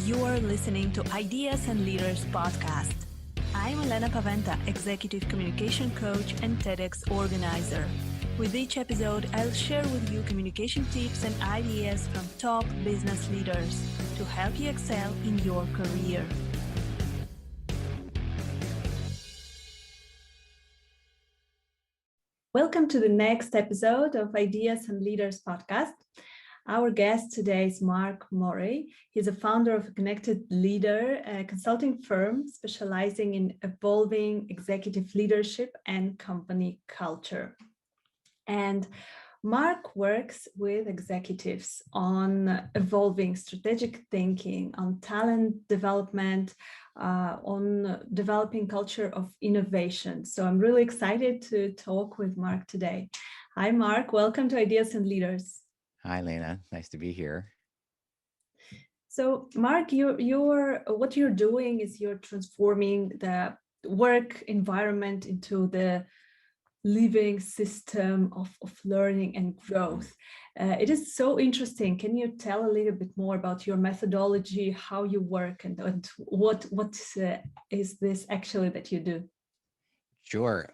You are listening to Ideas and Leaders podcast. I'm Elena Paventa, Executive Communication Coach and TEDx organizer. With each episode, I'll share with you communication tips and ideas from top business leaders to help you excel in your career. Welcome to the next episode of Ideas and Leaders podcast. Our guest today is Mark Morey. He's a founder of a Connected Leader, a consulting firm specializing in evolving executive leadership and company culture. And Mark works with executives on evolving strategic thinking, on talent development, on developing culture of innovation. So I'm really excited to talk with Mark today. Hi, Mark. Welcome to Ideas and Leaders. Hi, Lena. Nice to be here. So, Mark, what you're doing is you're transforming the work environment into the living system of learning and growth. It is so interesting. Can you tell a little bit more about your methodology, how you work, and what is this actually that you do? Sure.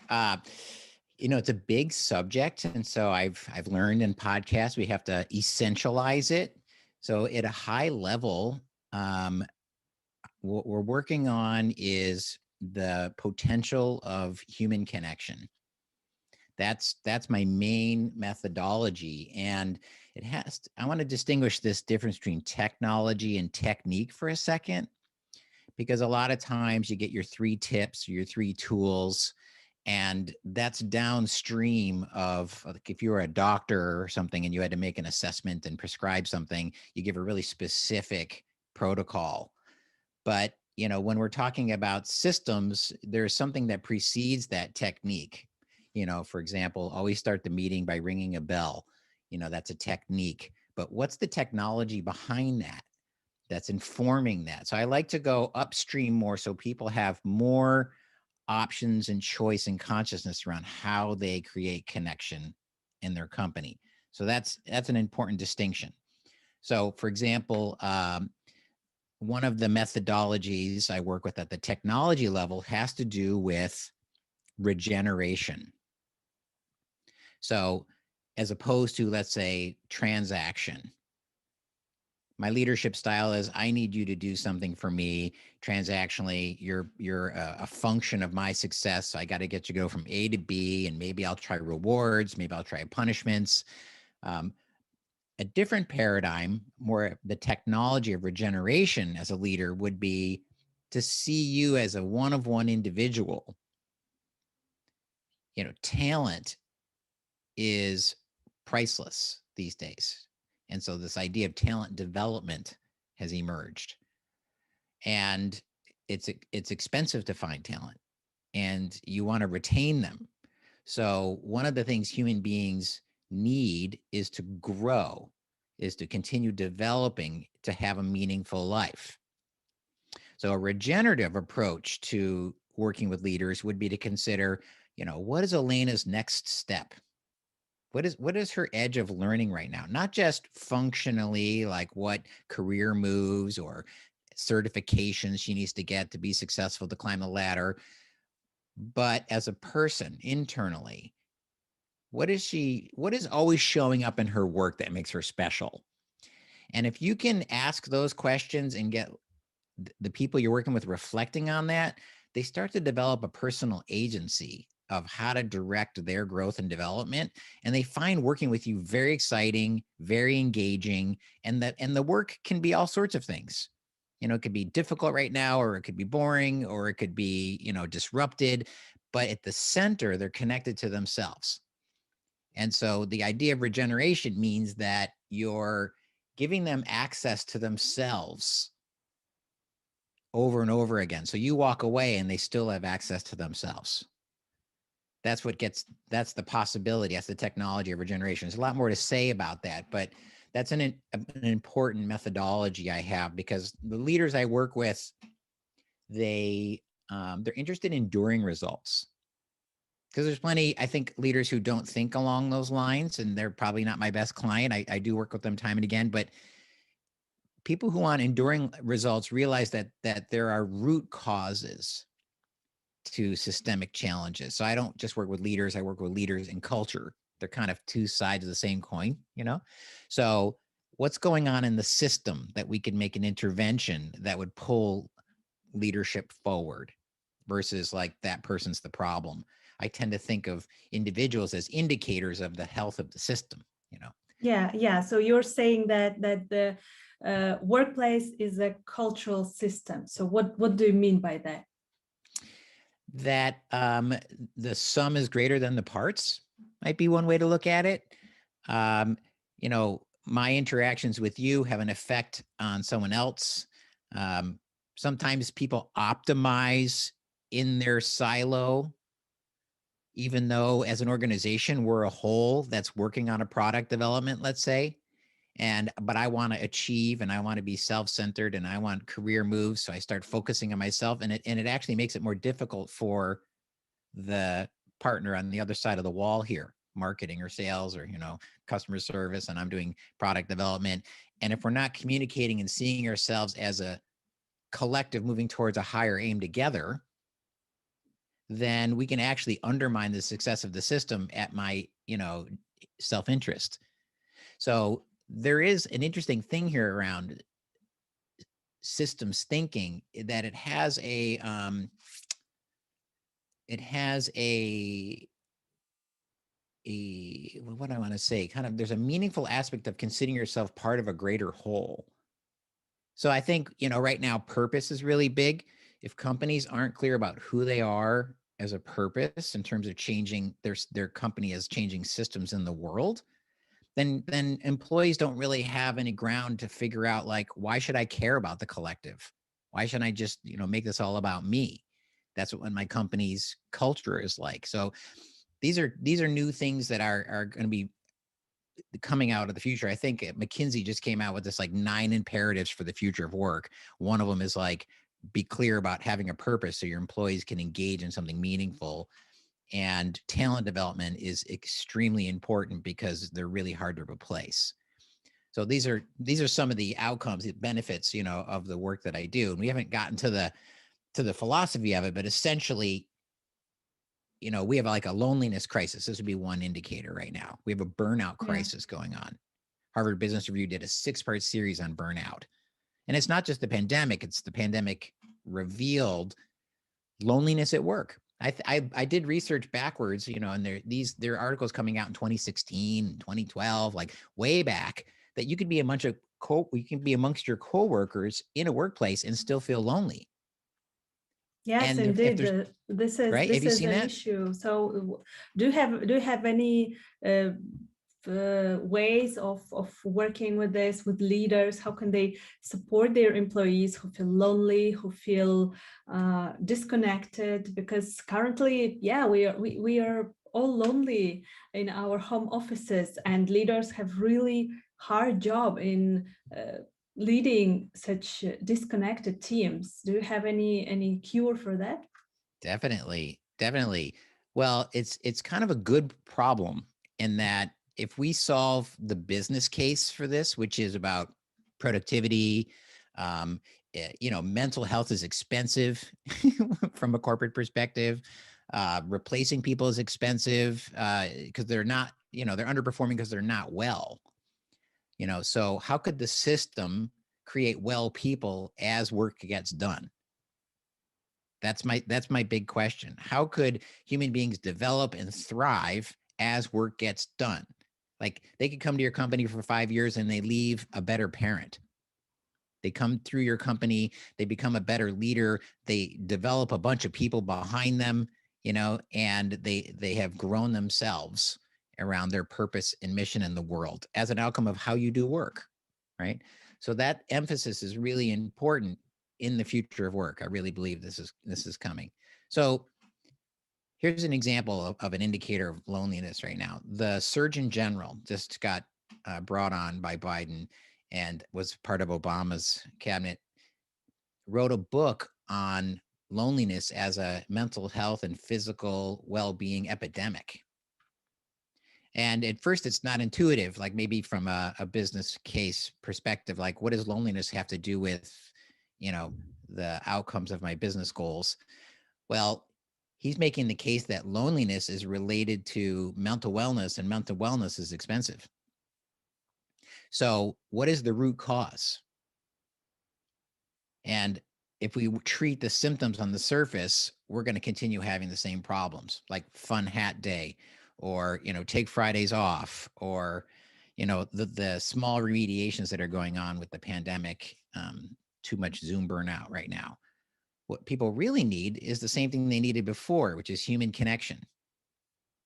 It's a big subject, and so I've learned in podcasts we have to essentialize it. So at a high level, what we're working on is the potential of human connection. That's my main methodology, and I want to distinguish this difference between technology and technique for a second, because a lot of times you get your 3 tips, your 3 tools, and that's downstream of, like, if you were a doctor or something and you had to make an assessment and prescribe something, you give a really specific protocol. But, when we're talking about systems, there's something that precedes that technique. For example, always start the meeting by ringing a bell. That's a technique. But what's the technology behind that that's informing that? So I like to go upstream more so people have more options and choice and consciousness around how they create connection in their company. So that's an important distinction. So, for example, one of the methodologies I work with at the technology level has to do with regeneration. So, as opposed to, let's say, transaction. My leadership style is I need you to do something for me transactionally. You're a function of my success. So I got to get you to go from A to B, and maybe I'll try rewards. Maybe I'll try punishments. A different paradigm, more the technology of regeneration as a leader, would be to see you as a one-of-one individual. Talent is priceless these days. And so this idea of talent development has emerged. And it's expensive to find talent, and you want to retain them. So one of the things human beings need is to grow, is to continue developing, to have a meaningful life. So a regenerative approach to working with leaders would be to consider, what is Elena's next step? What is her edge of learning right now? Not just functionally, like what career moves or certifications she needs to get to be successful, to climb the ladder, but as a person internally, what is always showing up in her work that makes her special? And if you can ask those questions and get the people you're working with reflecting on that, they start to develop a personal agency of how to direct their growth and development. And they find working with you very exciting, very engaging, and the work can be all sorts of things. It could be difficult right now, or it could be boring, or it could be, disrupted, but at the center, they're connected to themselves. And so the idea of regeneration means that you're giving them access to themselves over and over again. So you walk away and they still have access to themselves. That's the possibility. That's the technology of regeneration. There's a lot more to say about that, but that's an important methodology I have, because the leaders I work with, they're interested in enduring results. Because there's plenty, I think, leaders who don't think along those lines, and they're probably not my best client. I do work with them time and again, but people who want enduring results realize that there are root causes to systemic challenges. So I don't just work with leaders, I work with leaders in culture. They're kind of two sides of the same coin, you know? So what's going on in the system that we can make an intervention that would pull leadership forward versus like that person's the problem? I tend to think of individuals as indicators of the health of the system, you know? Yeah. So you're saying that the workplace is a cultural system. So what do you mean by that? That the sum is greater than the parts might be one way to look at it. Um, you know, my interactions with you have an effect on someone else. Um, Sometimes people optimize in their silo, even though as an organization, we're a whole that's working on a product development, let's say. But I want to achieve and I want to be self-centered and I want career moves. So I start focusing on myself, and it actually makes it more difficult for the partner on the other side of the wall here, marketing or sales or, you know, customer service, and I'm doing product development. And if we're not communicating and seeing ourselves as a collective moving towards a higher aim together, then we can actually undermine the success of the system at my, you know, self-interest. So there is an interesting thing here around systems thinking, that it has a what do I want to say, kind of, there's a meaningful aspect of considering yourself part of a greater whole. So I think, you know, right now purpose is really big. If companies aren't clear about who they are as a purpose in terms of changing their company as changing systems in the world, then employees don't really have any ground to figure out, like, why should I care about the collective? Why shouldn't I just, you know, make this all about me? That's what my company's culture is like. So these are new things that are going to be coming out of the future. I think McKinsey just came out with this like 9 imperatives for the future of work. One of them is like, be clear about having a purpose so your employees can engage in something meaningful. And talent development is extremely important because they're really hard to replace. So these are some of the outcomes, the benefits, you know, of the work that I do. And we haven't gotten to the philosophy of it, but essentially, you know, we have like a loneliness crisis. This would be one indicator right now. We have a burnout Yeah. crisis going on. Harvard Business Review did a 6-part series on burnout. And it's not just the pandemic, it's the pandemic revealed loneliness at work. I did research backwards, you know, and there are articles coming out in 2016, 2012, like way back, that you could be you can be amongst your coworkers in a workplace and still feel lonely. Yes, And if indeed. there's right, have This you is seen an that? issue. So, do you have any ways of working with this with leaders? How can they support their employees who feel lonely, who feel disconnected? Because currently, yeah, we are all lonely in our home offices, and leaders have really hard job in leading such disconnected teams. Do you have any cure for that? Definitely. Definitely. Well, it's kind of a good problem in that if we solve the business case for this, which is about productivity, um, you know, mental health is expensive from a corporate perspective. Replacing people is expensive because they're not, you know, they're underperforming because they're not well. You know, so how could the system create well people as work gets done? That's my big question. How could human beings develop and thrive as work gets done? Like, they could come to your company for 5 years and they leave a better parent. They come through your company, they become a better leader, they develop a bunch of people behind them, you know, and they have grown themselves around their purpose and mission in the world as an outcome of how you do work, right? So that emphasis is really important in the future of work. I really believe this is coming. So here's an example of an indicator of loneliness right now. The Surgeon General just got brought on by Biden and was part of Obama's cabinet, wrote a book on loneliness as a mental health and physical well-being epidemic. And at first, it's not intuitive, like maybe from a business case perspective, like what does loneliness have to do with, you know, the outcomes of my business goals? Well, he's making the case that loneliness is related to mental wellness, and mental wellness is expensive. So, what is the root cause? And if we treat the symptoms on the surface, we're going to continue having the same problems, like fun hat day, or take Fridays off, or the small remediations that are going on with the pandemic. Too much Zoom burnout right now. What people really need is the same thing they needed before, which is human connection.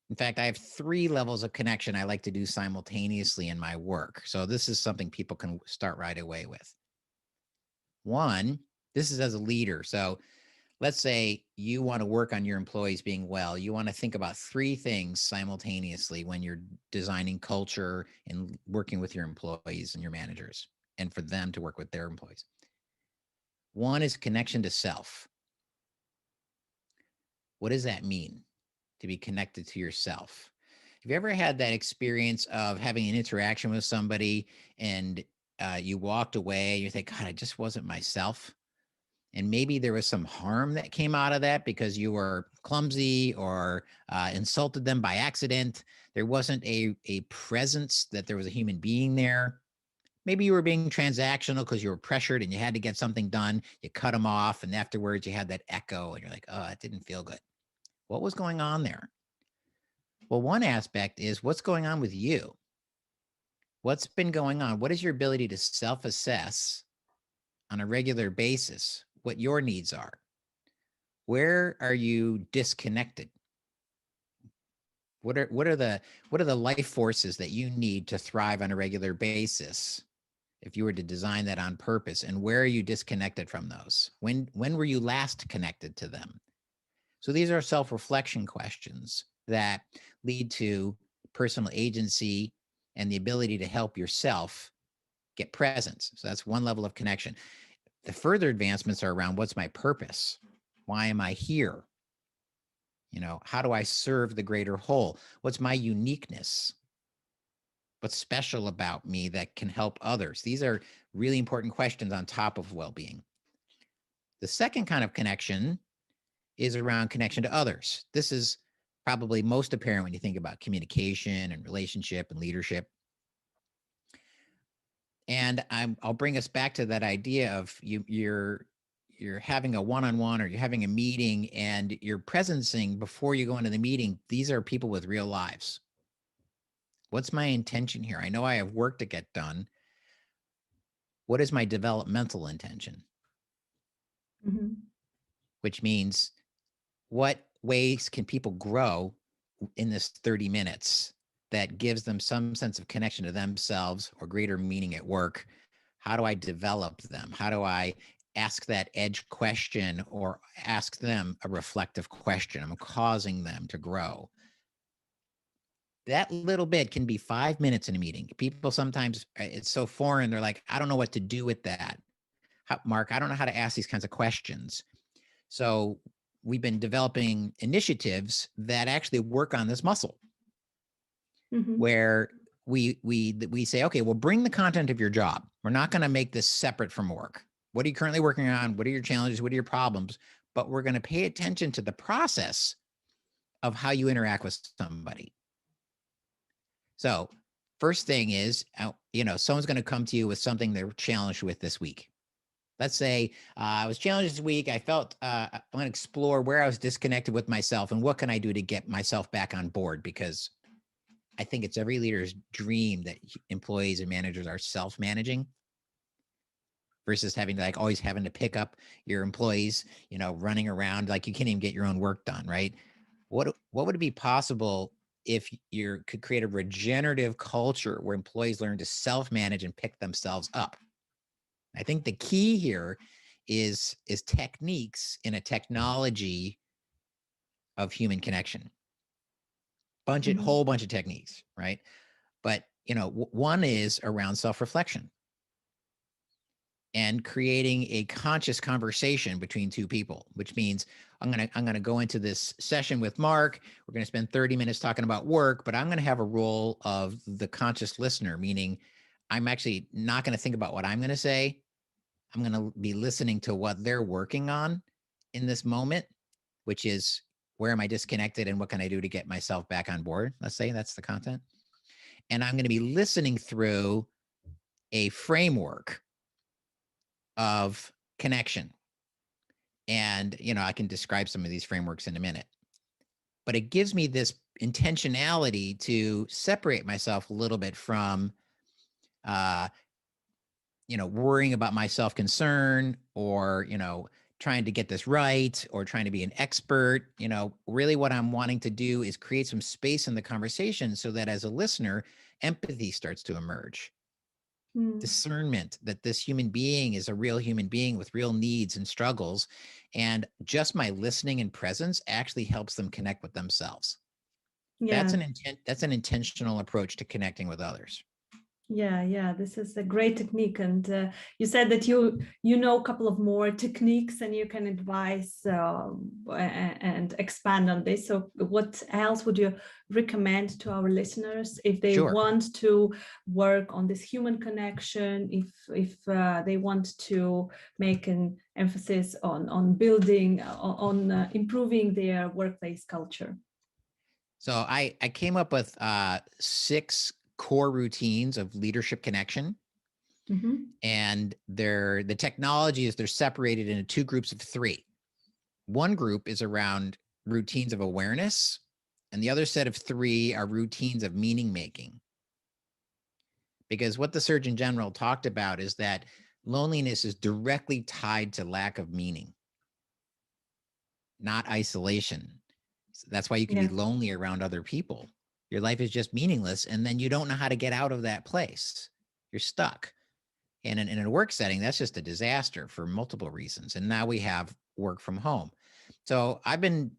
In fact, I have 3 levels of connection I like to do simultaneously in my work. So this is something people can start right away with. One, this is as a leader. So let's say you want to work on your employees being well. You want to think about 3 things simultaneously when you're designing culture and working with your employees and your managers, and for them to work with their employees. One is connection to self. What does that mean, to be connected to yourself? Have you ever had that experience of having an interaction with somebody and you walked away and you think, God, I just wasn't myself? And maybe there was some harm that came out of that because you were clumsy or insulted them by accident. There wasn't a presence that there was a human being there. Maybe you were being transactional because you were pressured and you had to get something done. You cut them off, and afterwards you had that echo and you're like, oh, it didn't feel good. What was going on there? Well, one aspect is what's going on with you. What's been going on? What is your ability to self-assess on a regular basis what your needs are? Where are you disconnected? What are the life forces that you need to thrive on a regular basis if you were to design that on purpose? And where are you disconnected from those? When were you last connected to them? So these are self-reflection questions that lead to personal agency and the ability to help yourself get presence. So that's one level of connection. The further advancements are around what's my purpose? Why am I here? How do I serve the greater whole? What's my uniqueness? What's special about me that can help others? These are really important questions on top of well-being. The second kind of connection is around connection to others. This is probably most apparent when you think about communication and relationship and leadership. And I'll bring us back to that idea of you're having a one-on-one, or you're having a meeting, and you're presencing before you go into the meeting. These are people with real lives. What's my intention here? I know I have work to get done. What is my developmental intention? Mm-hmm. Which means, what ways can people grow in this 30 minutes that gives them some sense of connection to themselves or greater meaning at work? How do I develop them? How do I ask that edge question or ask them a reflective question? I'm causing them to grow. That little bit can be 5 minutes in a meeting. People sometimes, it's so foreign. They're like, I don't know what to do with that. Mark, I don't know how to ask these kinds of questions. So we've been developing initiatives that actually work on this muscle, Mm-hmm. where we say, okay, well, bring the content of your job. We're not going to make this separate from work. What are you currently working on? What are your challenges? What are your problems? But we're going to pay attention to the process of how you interact with somebody. So first thing is, someone's going to come to you with something they're challenged with this week. Let's say I was challenged this week. I felt I want to explore where I was disconnected with myself and what can I do to get myself back on board, because I think it's every leader's dream that employees and managers are self-managing versus always having to pick up your employees, running around like you can't even get your own work done, right? What would it be possible if you could create a regenerative culture where employees learn to self-manage and pick themselves up? I think the key here is techniques in a technology of human connection. Mm-hmm. Whole bunch of techniques, right? But one is around self-reflection. and creating a conscious conversation between two people, which means I'm gonna go into this session with Mark. We're gonna spend 30 minutes talking about work, but I'm gonna have a role of the conscious listener, meaning I'm actually not gonna think about what I'm gonna say. I'm gonna be listening to what they're working on in this moment, which is where am I disconnected and what can I do to get myself back on board? Let's say that's the content. And I'm gonna be listening through a framework of connection. And, I can describe some of these frameworks in a minute, but it gives me this intentionality to separate myself a little bit from, uh, worrying about my self concern or, trying to get this right or trying to be an expert. Really what I'm wanting to do is create some space in the conversation so that as a listener, empathy starts to emerge. Discernment that this human being is a real human being with real needs and struggles. And just my listening and presence actually helps them connect with themselves. That's Yeah. that's an intentional approach to connecting with others. Yeah, this is a great technique, and you said that you know a couple of more techniques, and you can advise and expand on this. So, what else would you recommend to our listeners if they Sure. want to work on this human connection? If they want to make an emphasis on building on improving their workplace culture. So I came up with 6 core routines of leadership connection. Mm-hmm. And the technology is they're separated into 2 groups of 3. One group is around routines of awareness, and the other set of 3 are routines of meaning making. Because what the Surgeon General talked about is that loneliness is directly tied to lack of meaning, not isolation. So that's why you can be Yeah. lonely around other people. Your life is just meaningless, and then you don't know how to get out of that place. You're stuck. And in a work setting, that's just a disaster for multiple reasons. And now we have work from home. So I've been